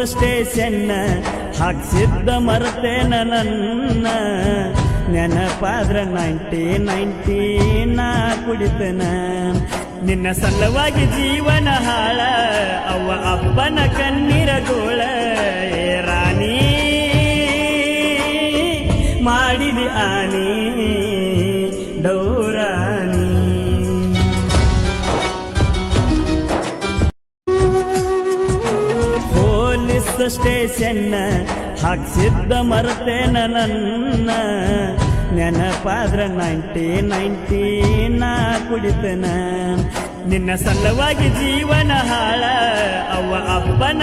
station ಹಾಕ್ಸಿದ್ದ ಮರ್ತೇನ ನನ್ನ ನೆನಪಾದ್ರ 90 ನಾ ಕುಡಿತನ ನಿನ್ನ ಸಲುವಾಗಿ ಜೀವನ ಹಾಳ ಅವ್ವ ಅಪ್ಪನ ಕಣ್ಣೀರ ಗೋಳ ಏ ರಾಣಿ ಮಾಡಿದಿ ಆನಿ ಡೌರಾಣಿ ಪೊಲೀಸ್ ಸ್ಟೇಷನ್ ಹಾಕ್ಸಿದ್ದ ಮರ್ತೇನ ನನ್ನ ನೆನಪಾದ್ರ 90 ನಾ ಕುಡಿತನ ನಿನ್ನ ಸಲುವಾಗಿ ಜೀವನ ಹಾಳ ಅವ್ವ ಅಪ್ಪನ